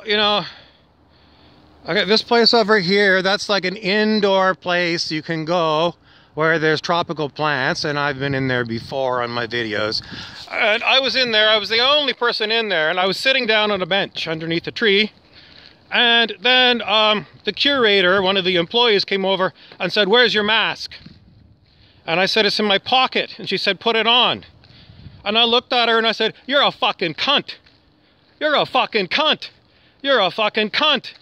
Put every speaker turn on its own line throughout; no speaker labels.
you know, okay, this place over here, that's like an indoor place you can go where there's tropical plants, and I've been in there before on my videos. And I was in there, I was the only person in there, and I was sitting down on a bench underneath a tree. And then the curator, one of the employees, came over and said, "Where's your mask?" And I said, "It's in my pocket." And she said, "Put it on." And I looked at her and I said, "You're a fucking cunt. You're a fucking cunt. You're a fucking cunt."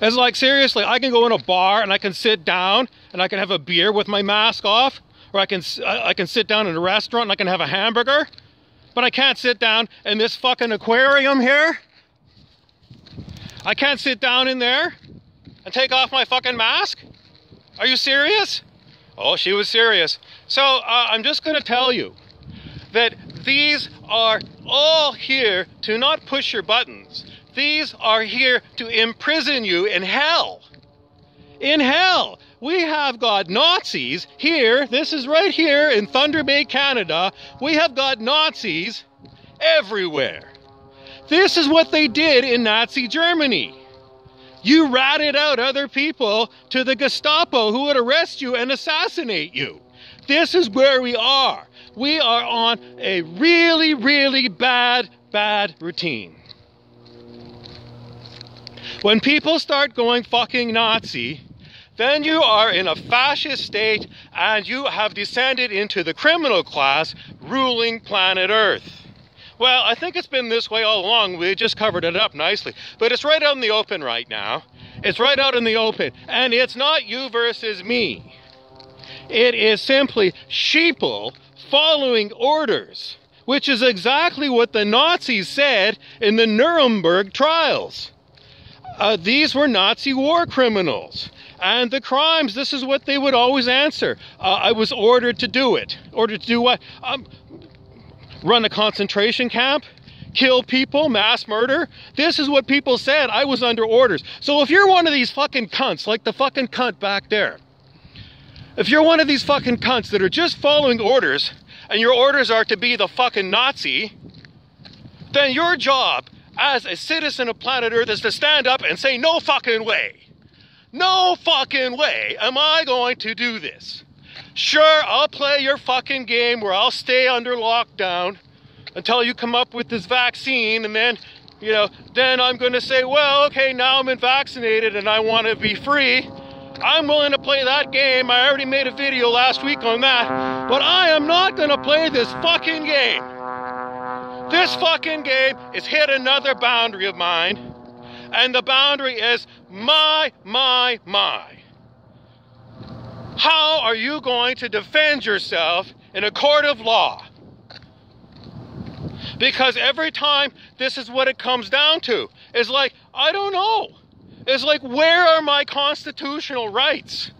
It's like, seriously, I can go in a bar and I can sit down and I can have a beer with my mask off, or I can sit down in a restaurant and I can have a hamburger, but I can't sit down in this fucking aquarium here. I can't sit down in there and take off my fucking mask. Are you serious? Oh, she was serious. So I'm just going to tell you that these are all here to not push your buttons. These are here to imprison you in hell. In hell. We have got Nazis here. This is right here in Thunder Bay, Canada. We have got Nazis everywhere. This is what they did in Nazi Germany. You ratted out other people to the Gestapo, who would arrest you and assassinate you. This is where we are. We are on a really, really bad routine. When people start going fucking Nazi, then you are in a fascist state and you have descended into the criminal class ruling planet Earth. Well, I think it's been this way all along. We just covered it up nicely. But it's right out in the open right now. It's right out in the open. And it's not you versus me. It is simply sheeple following orders, which is exactly what the Nazis said in the Nuremberg trials. These were Nazi war criminals. And the crimes, this is what they would always answer. I was ordered to do it. Ordered to do what? Run a concentration camp? Kill people? Mass murder? This is what people said. I was under orders. So if you're one of these fucking cunts, like the fucking cunt back there, if you're one of these fucking cunts that are just following orders, and your orders are to be the fucking Nazi, then your job as a citizen of planet Earth is to stand up and say, "No fucking way. No fucking way am I going to do this. Sure, I'll play your fucking game where I'll stay under lockdown until you come up with this vaccine, and then, you know, then I'm going to say, well, okay, now I'm vaccinated and I want to be free. I'm willing to play that game. I already made a video last week on that, but I am not going to play this fucking game. This fucking game has hit another boundary of mine, and the boundary is my. How are you going to defend yourself in a court of law? Because every time, this is what it comes down to. It's like, I don't know. It's like, where are my constitutional rights?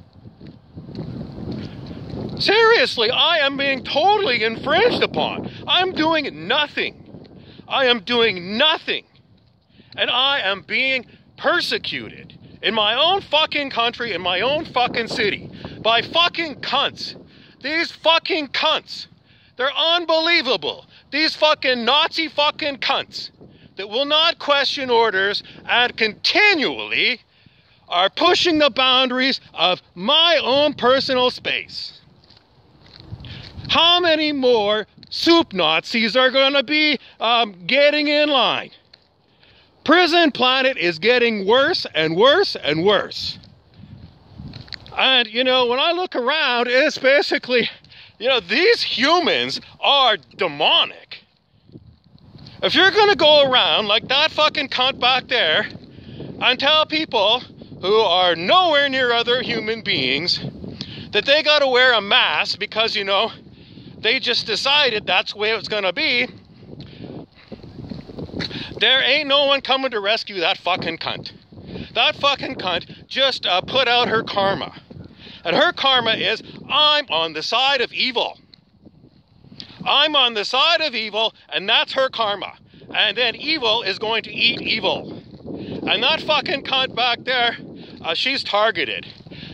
Seriously, I am being totally infringed upon. I'm doing nothing. I am doing nothing. And I am being persecuted in my own fucking country, in my own fucking city, by fucking cunts. These fucking cunts. They're unbelievable. These fucking Nazi fucking cunts that will not question orders and continually are pushing the boundaries of my own personal space. How many more soup Nazis are going to be getting in line? Prison Planet is getting worse and worse and worse. And, you know, when I look around, it's basically, you know, these humans are demonic. If you're going to go around like that fucking cunt back there and tell people who are nowhere near other human beings that they got to wear a mask because, you know, they just decided that's the way it's going to be, there ain't no one coming to rescue that fucking cunt. That fucking cunt just put out her karma. And her karma is, I'm on the side of evil. I'm on the side of evil, and that's her karma. And then evil is going to eat evil. And that fucking cunt back there, she's targeted.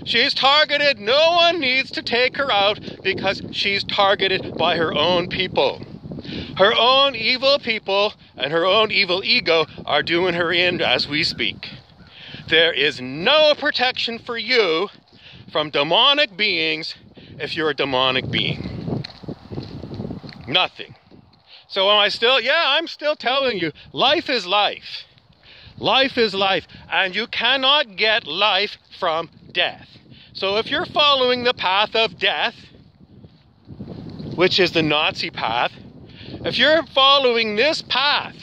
She's targeted. No one needs to take her out because she's targeted by her own people. Her own evil people and her own evil ego are doing her in as we speak. There is no protection for you from demonic beings if you're a demonic being. Nothing. So am I still? Yeah, I'm still telling you, life is life. Life is life, and you cannot get life from death. So if you're following the path of death, which is the Nazi path, if you're following this path,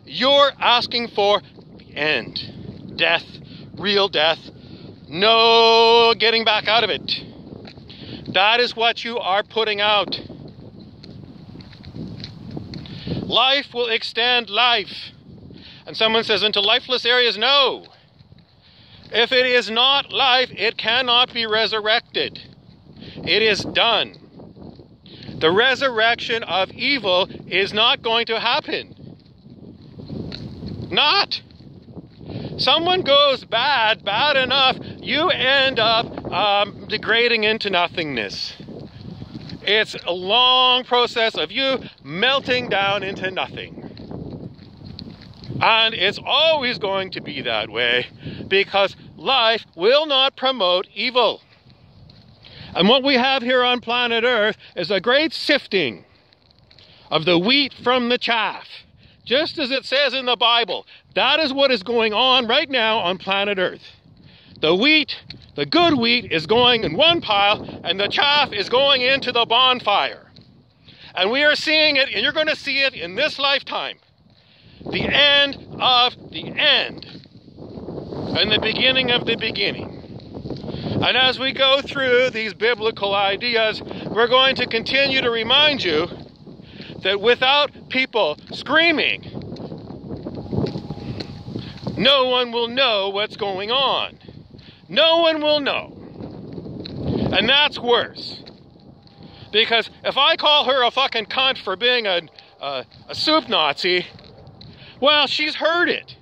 you're asking for the end. Death, real death, no getting back out of it. That is what you are putting out. Life will extend life. And someone says, into lifeless areas, no. If it is not life, it cannot be resurrected. It is done. The resurrection of evil is not going to happen. Not. Someone goes bad enough, you end up degrading into nothingness. It's a long process of you melting down into nothing. And it's always going to be that way because life will not promote evil. And what we have here on planet Earth is a great sifting of the wheat from the chaff. Just as it says in the Bible, that is what is going on right now on planet Earth. The wheat, the good wheat, is going in one pile, and the chaff is going into the bonfire. And we are seeing it, and you're going to see it in this lifetime. The end of the end. And the beginning of the beginning. And as we go through these biblical ideas, we're going to continue to remind you that without people screaming, no one will know what's going on. No one will know. And that's worse. Because if I call her a fucking cunt for being a soup Nazi, well, she's heard it.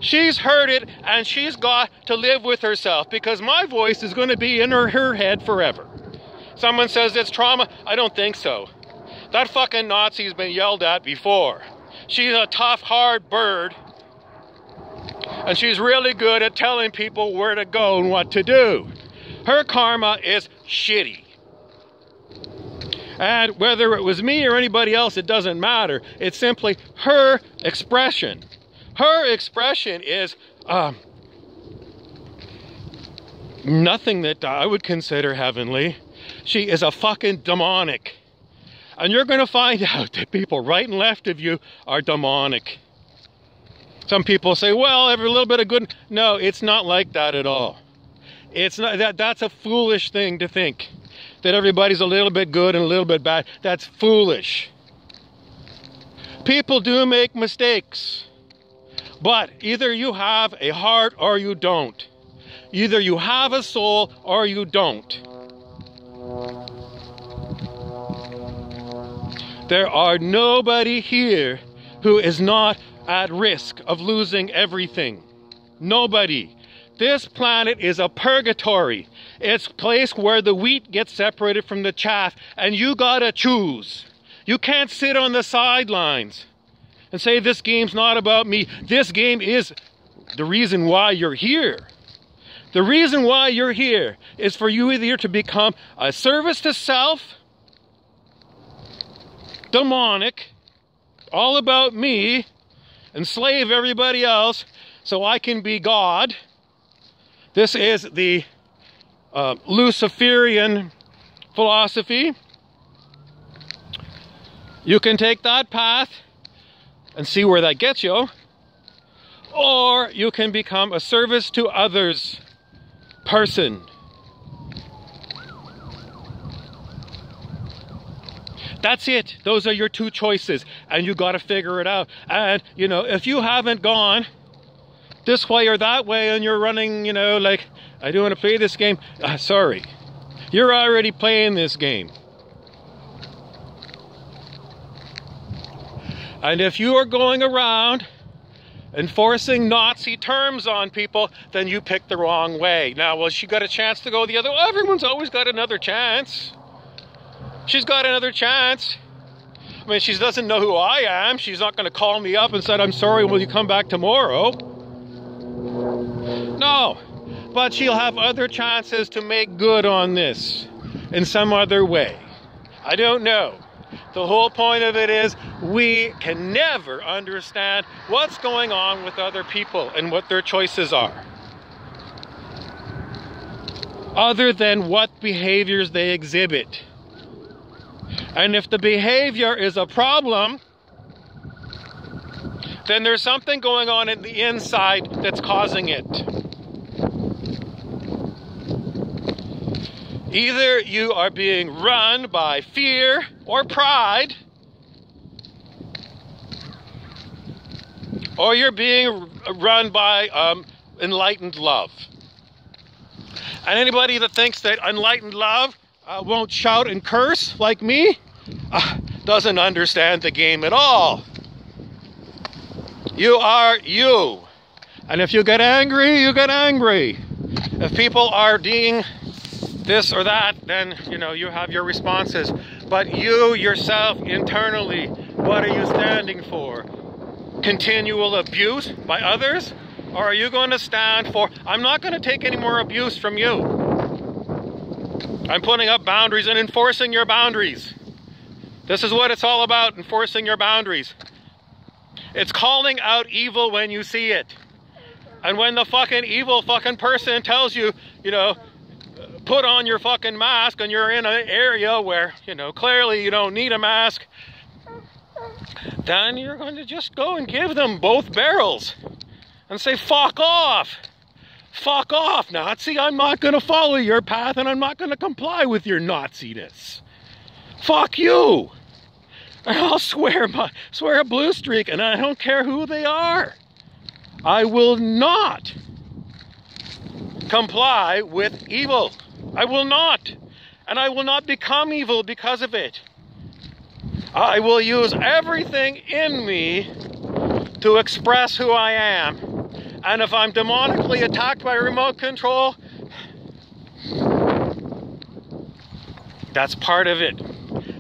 She's heard it, and she's got to live with herself because my voice is going to be in her head forever. Someone says it's trauma. I don't think so. That fucking Nazi's been yelled at before. She's a tough, hard bird, and she's really good at telling people where to go and what to do. Her karma is shitty. And whether it was me or anybody else, it doesn't matter. It's simply her expression. Her expression is nothing that I would consider heavenly. She is a fucking demonic. And you're going to find out that people right and left of you are demonic. Some people say, well, every little bit of good. No, it's not like that at all. It's not that's a foolish thing to think. That everybody's a little bit good and a little bit bad. That's foolish. People do make mistakes. But either you have a heart or you don't. Either you have a soul or you don't. There are nobody here who is not at risk of losing everything. Nobody. This planet is a purgatory. It's a place where the wheat gets separated from the chaff, and you gotta choose. You can't sit on the sidelines and say, this game's not about me. This game is the reason why you're here. The reason why you're here is for you either to become a service to self, demonic, all about me, enslave everybody else so I can be God. This is the Luciferian philosophy. You can take that path and see where that gets you. Or you can become a service to others person. That's it. Those are your two choices. And you got to figure it out. And, you know, if you haven't gone this way or that way and you're running, you know, like, I do want to play this game. Sorry. You're already playing this game. And if you are going around enforcing Nazi terms on people, then you picked the wrong way. Now, well, she got a chance to go the other way. Everyone's always got another chance. She's got another chance. I mean, she doesn't know who I am. She's not going to call me up and say, I'm sorry, will you come back tomorrow? No. But she'll have other chances to make good on this in some other way. I don't know. The whole point of it is we can never understand what's going on with other people and what their choices are, other than what behaviors they exhibit. And if the behavior is a problem, then there's something going on in the inside that's causing it. Either you are being run by fear or pride, or you're being run by enlightened love. And anybody that thinks that enlightened love won't shout and curse like me doesn't understand the game at all. You are you. And if you get angry, you get angry. If people are being this or that, then, you know, you have your responses. But you yourself internally, what are you standing for? Continual abuse by others? Or are you going to stand for, I'm not going to take any more abuse from you. I'm putting up boundaries and enforcing your boundaries. This is what it's all about, enforcing your boundaries. It's calling out evil when you see it. And when the fucking evil fucking person tells you, you know, put on your fucking mask and you're in an area where, you know, clearly you don't need a mask, then you're going to just go and give them both barrels and say, fuck off. Fuck off, Nazi. I'm not going to follow your path and I'm not going to comply with your Nazi-ness. Fuck you. And I'll swear a blue streak, and I don't care who they are. I will not comply with evil. I will not. And I will not become evil because of it. I will use everything in me to express who I am. And if I'm demonically attacked by remote control, that's part of it.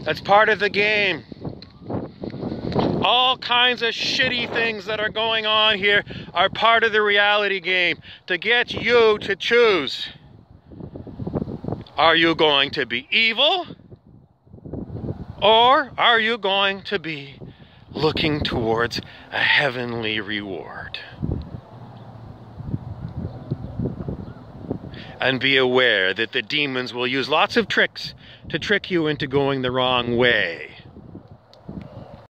That's part of the game. All kinds of shitty things that are going on here are part of the reality game to get you to choose. Are you going to be evil? Or are you going to be looking towards a heavenly reward? And be aware that the demons will use lots of tricks to trick you into going the wrong way.